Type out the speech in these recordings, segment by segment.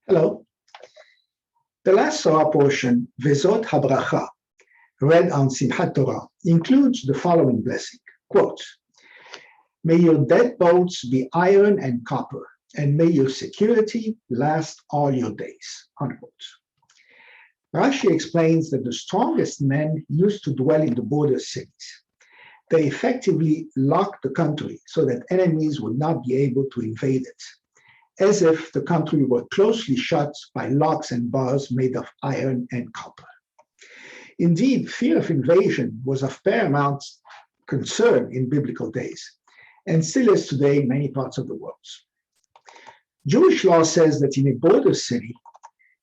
Hello. The last Torah portion, Vezot HaBerachah, read on Simchat Torah, includes the following blessing, quote, "May your deadbolts be iron and copper, and may your security last all your days," unquote. Rashi explains that the strongest men used to dwell in the border cities. They effectively locked the country so that enemies would not be able to invade it, as if the country were closely shut by locks and bars made of iron and copper. Indeed, fear of invasion was of paramount concern in biblical days, and still is today in many parts of the world. Jewish law says that in a border city,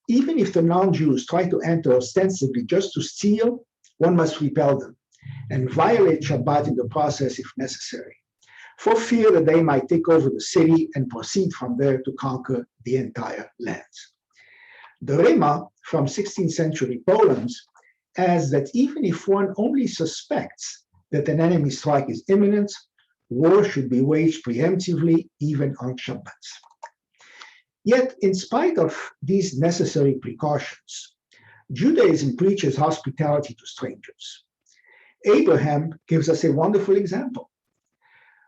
even if the non-Jews try to enter ostensibly just to steal, one must repel them and violate Shabbat in the process if necessary, for fear that they might take over the city and proceed from there to conquer the entire land. The Rema from 16th century Poland adds that even if one only suspects that an enemy strike is imminent, war should be waged preemptively even on Shabbat. Yet, in spite of these necessary precautions, Judaism preaches hospitality to strangers. Abraham gives us a wonderful example.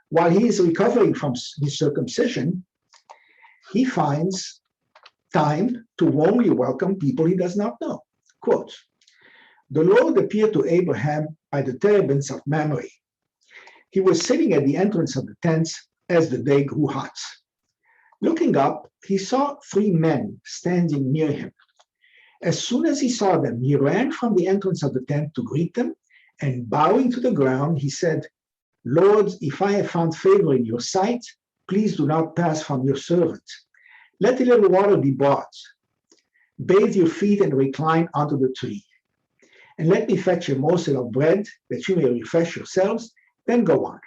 While he is recovering from his circumcision, he finds time to warmly welcome people he does not know. Quote, "The Lord appeared to Abraham by the terebinths of Mamre. He was sitting at the entrance of the tents as the day grew hot. Looking up, he saw 3 men standing near him. As soon as he saw them, he ran from the entrance of the tent to greet them, and bowing to the ground, he said, 'Lord, if I have found favor in your sight, please do not pass from your servant. Let a little water be brought. Bathe your feet and recline under the tree. And let me fetch a morsel of bread that you may refresh yourselves, then go on.'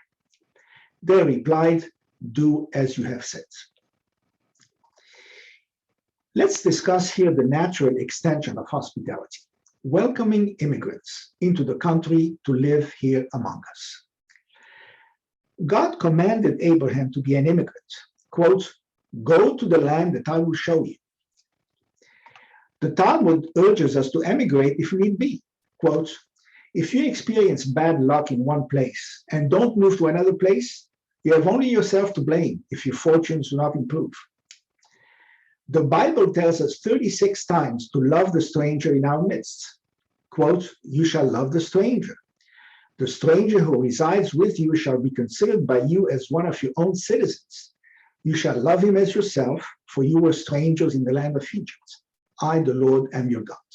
They replied, 'Do as you have said.'" Let's discuss here the natural extension of hospitality, welcoming immigrants into the country to live here among us. God commanded Abraham to be an immigrant, quote, "Go to the land that I will show you." The Talmud urges us to emigrate if need be, quote, "If you experience bad luck in one place and don't move to another place, you have only yourself to blame if your fortunes do not improve." The Bible tells us 36 times to love the stranger in our midst. Quote, "You shall love the stranger. The stranger who resides with you shall be considered by you as one of your own citizens. You shall love him as yourself, for you were strangers in the land of Egypt. I, the Lord, am your God."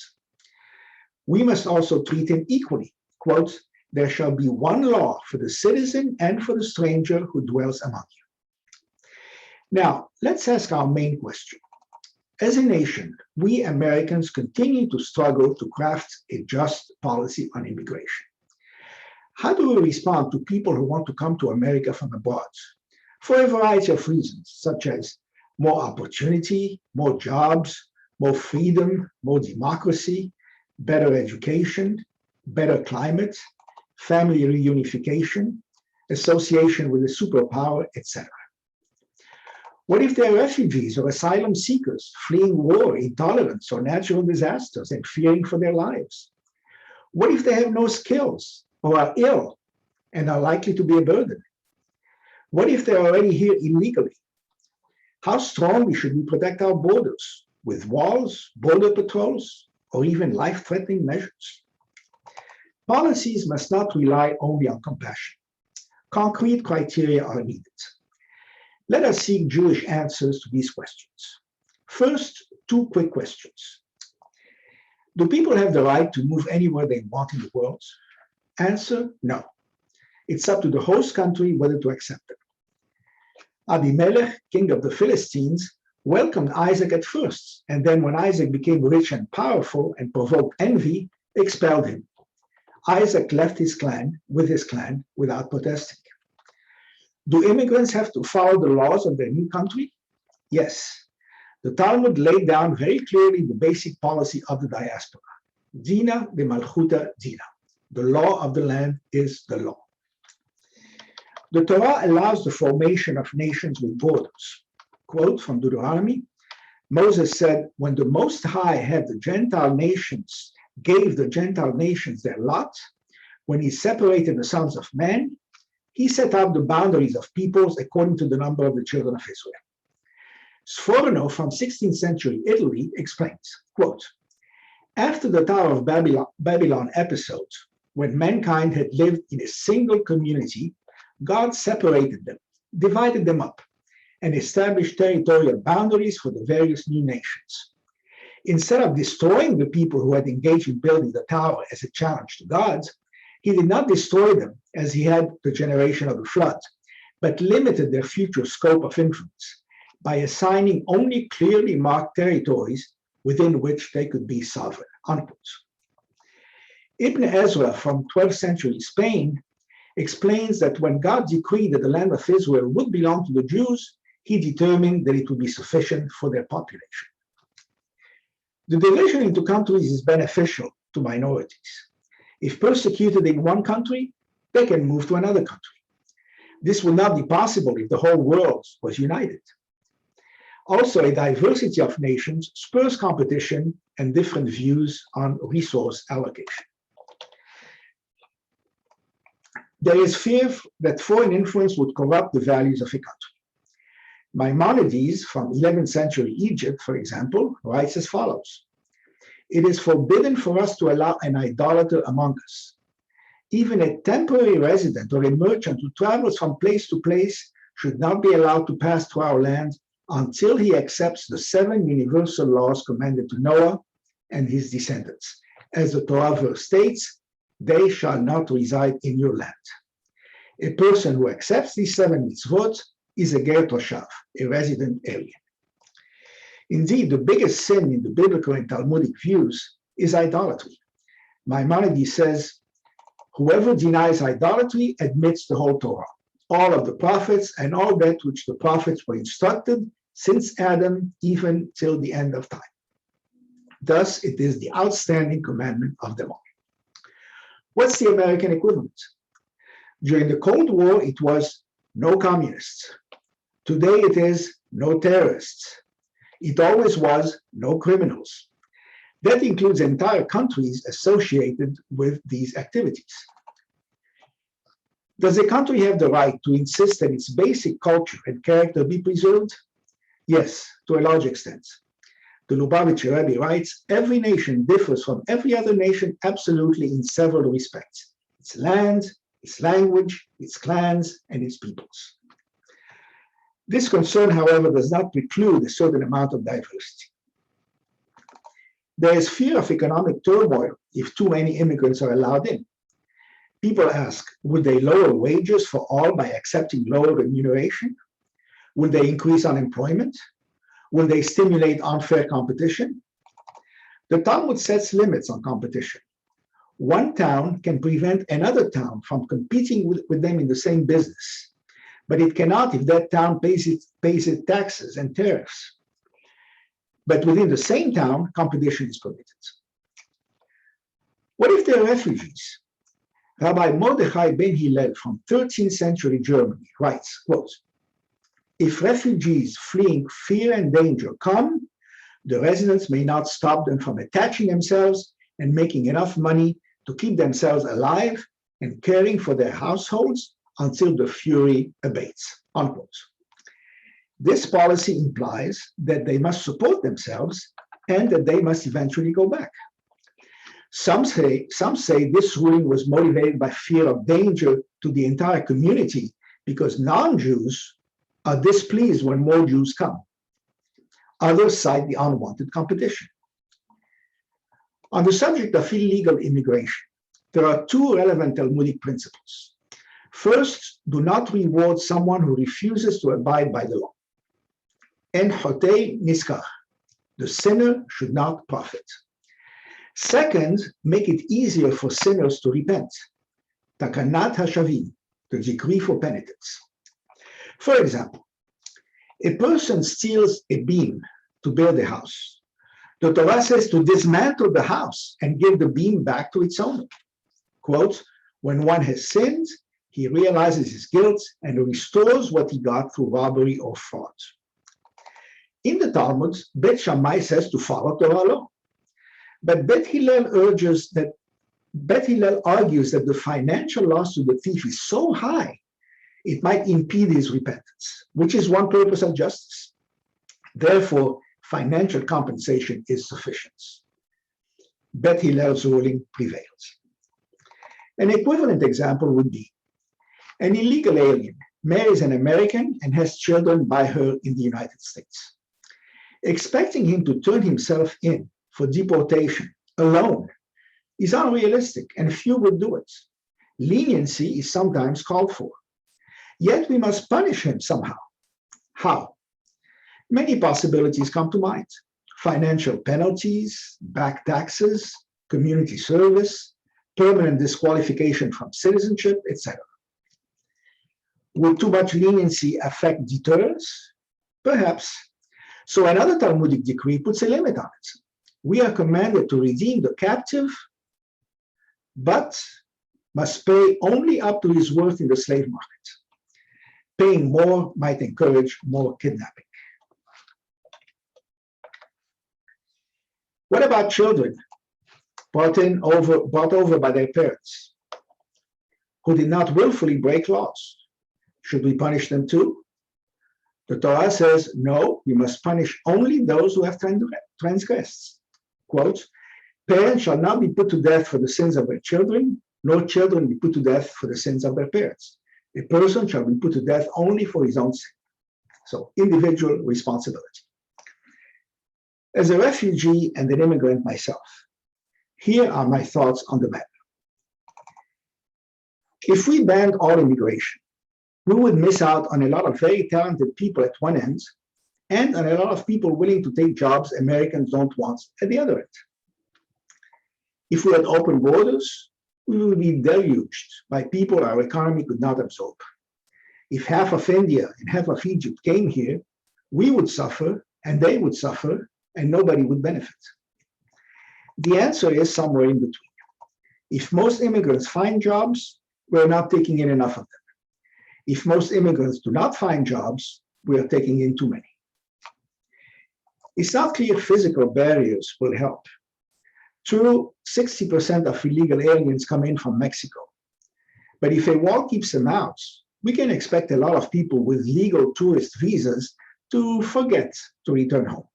We must also treat him equally. Quote, "There shall be one law for the citizen and for the stranger who dwells among you." Now, let's ask our main question. As a nation, we Americans continue to struggle to craft a just policy on immigration. How do we respond to people who want to come to America from abroad? For a variety of reasons, such as more opportunity, more jobs, more freedom, more democracy, better education, better climate, family reunification, association with a superpower, etc. What if they're refugees or asylum seekers fleeing war, intolerance, or natural disasters and fearing for their lives? What if they have no skills or are ill and are likely to be a burden? What if they're already here illegally? How strongly should we protect our borders? With walls, border patrols, or even life-threatening measures? Policies must not rely only on compassion. Concrete criteria are needed. Let us seek Jewish answers to these questions. First, 2 quick questions. Do people have the right to move anywhere they want in the world? Answer, no. It's up to the host country whether to accept them. Abimelech, king of the Philistines, welcomed Isaac at first, and then when Isaac became rich and powerful and provoked envy, expelled him. Isaac left his clan without protesting. Do immigrants have to follow the laws of their new country? Yes. The Talmud laid down very clearly the basic policy of the diaspora. Dina de Malchuta Dina. The law of the land is the law. The Torah allows the formation of nations with borders. Quote from Deuteronomy, Moses said, when the Most High had gave the Gentile nations their lot, when he separated the sons of man, he set up the boundaries of peoples according to the number of the children of Israel. Sforno from 16th century Italy explains, quote, after the Tower of Babylon episode, when mankind had lived in a single community, God separated them, divided them up, and established territorial boundaries for the various new nations. Instead of destroying the people who had engaged in building the tower as a challenge to God, he did not destroy them as he had the generation of the flood, but limited their future scope of influence by assigning only clearly marked territories within which they could be sovereign, unquote. Ibn Ezra from 12th century Spain explains that when God decreed that the land of Israel would belong to the Jews, he determined that it would be sufficient for their population. The division into countries is beneficial to minorities. If persecuted in one country, they can move to another country. This would not be possible if the whole world was united. Also, a diversity of nations spurs competition and different views on resource allocation. There is fear that foreign influence would corrupt the values of a country. Maimonides from 11th century Egypt, for example, writes as follows: it is forbidden for us to allow an idolater among us. Even a temporary resident or a merchant who travels from place to place should not be allowed to pass through our land until he accepts the 7 universal laws commanded to Noah and his descendants. As the Torah verse states, they shall not reside in your land. A person who accepts these 7 mitzvot is a ger toshav, a resident alien. Indeed, the biggest sin in the biblical and Talmudic views is idolatry. Maimonides says, whoever denies idolatry admits the whole Torah, all of the prophets, and all that which the prophets were instructed since Adam, even till the end of time. Thus, it is the outstanding commandment of them all. What's the American equivalent? During the Cold War, it was no communists. Today, it is no terrorists. It always was no criminals. That includes entire countries associated with these activities. Does a country have the right to insist that its basic culture and character be preserved? Yes, to a large extent. The Lubavitcher Rebbe writes, every nation differs from every other nation absolutely in several respects: its land, its language, its clans, and its peoples. This concern, however, does not preclude a certain amount of diversity. There is fear of economic turmoil if too many immigrants are allowed in. People ask, would they lower wages for all by accepting lower remuneration? Will they increase unemployment? Will they stimulate unfair competition? The Talmud sets limits on competition. One town can prevent another town from competing with them in the same business, but it cannot if that town pays its taxes and tariffs. But within the same town, competition is permitted. What if they are refugees? Rabbi Mordechai ben Hillel from 13th century Germany writes, quote, if refugees fleeing fear and danger come, the residents may not stop them from attaching themselves and making enough money to keep themselves alive and caring for their households until the fury abates, unquote. This policy implies that they must support themselves and that they must eventually go back. Some say this ruling was motivated by fear of danger to the entire community because non-Jews are displeased when more Jews come. Others cite the unwanted competition. On the subject of illegal immigration, there are 2 relevant Talmudic principles. First, do not reward someone who refuses to abide by the law. En hotei niskach, the sinner should not profit. Second, make it easier for sinners to repent. Takanat hashavim, the decree for penitence. For example, a person steals a beam to build a house. The Torah says to dismantle the house and give the beam back to its owner. Quote, when one has sinned, he realizes his guilt and restores what he got through robbery or fraud. In the Talmud, Bet Shammai says to follow Torah law. But Bet Hillel argues that the financial loss to the thief is so high, it might impede his repentance, which is one purpose of justice. Therefore, financial compensation is sufficient. Bet Hillel's ruling prevails. An equivalent example would be an illegal alien marries an American and has children by her in the United States. Expecting him to turn himself in for deportation alone is unrealistic, and few would do it. Leniency is sometimes called for. Yet we must punish him somehow. How? Many possibilities come to mind. Financial penalties, back taxes, community service, permanent disqualification from citizenship, etc. Will too much leniency affect deterrence? Perhaps. So another Talmudic decree puts a limit on it. We are commanded to redeem the captive, but must pay only up to his worth in the slave market. Paying more might encourage more kidnapping. What about children brought over by their parents who did not willfully break laws? Should we punish them too? The Torah says, no, we must punish only those who have transgressed. Quote, parents shall not be put to death for the sins of their children, nor children be put to death for the sins of their parents. A person shall be put to death only for his own sin. So, individual responsibility. As a refugee and an immigrant myself, here are my thoughts on the matter. If we banned all immigration, we would miss out on a lot of very talented people at one end and on a lot of people willing to take jobs Americans don't want at the other end. If we had open borders, we would be deluged by people our economy could not absorb. If half of India and half of Egypt came here, we would suffer and they would suffer and nobody would benefit. The answer is somewhere in between. If most immigrants find jobs, we're not taking in enough of them. If most immigrants do not find jobs, we are taking in too many. It's not clear physical barriers will help. True, 60% of illegal aliens come in from Mexico. But if a wall keeps them out, we can expect a lot of people with legal tourist visas to forget to return home.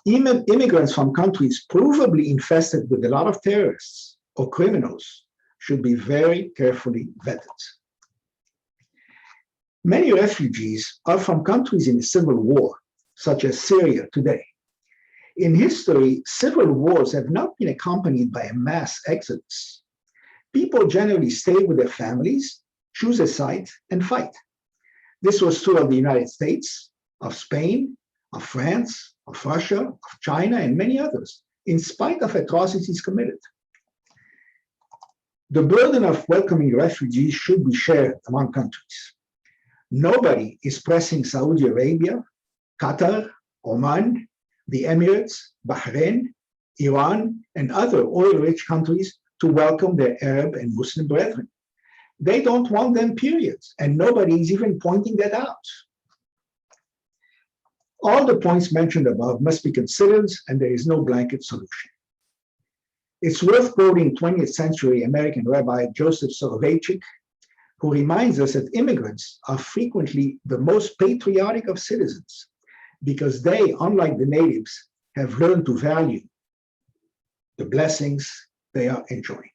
Immigrants from countries provably infested with a lot of terrorists or criminals should be very carefully vetted. Many refugees are from countries in a civil war, such as Syria today. In history, civil wars have not been accompanied by a mass exodus. People generally stay with their families, choose a site, and fight. This was true of the United States, of Spain, of France, of Russia, of China, and many others, in spite of atrocities committed. The burden of welcoming refugees should be shared among countries. Nobody is pressing Saudi Arabia, Qatar, Oman, the Emirates, Bahrain, Iran, and other oil-rich countries to welcome their Arab and Muslim brethren. They don't want them, period, and nobody is even pointing that out. All the points mentioned above must be considered, and there is no blanket solution. It's worth quoting 20th century American Rabbi Joseph Soloveitchik, who reminds us that immigrants are frequently the most patriotic of citizens because they, unlike the natives, have learned to value the blessings they are enjoying.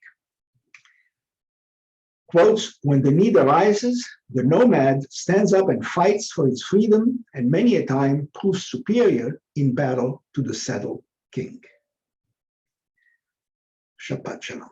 Quotes, when the need arises, the nomad stands up and fights for his freedom and many a time proves superior in battle to the settled king. Shabbat Shalom.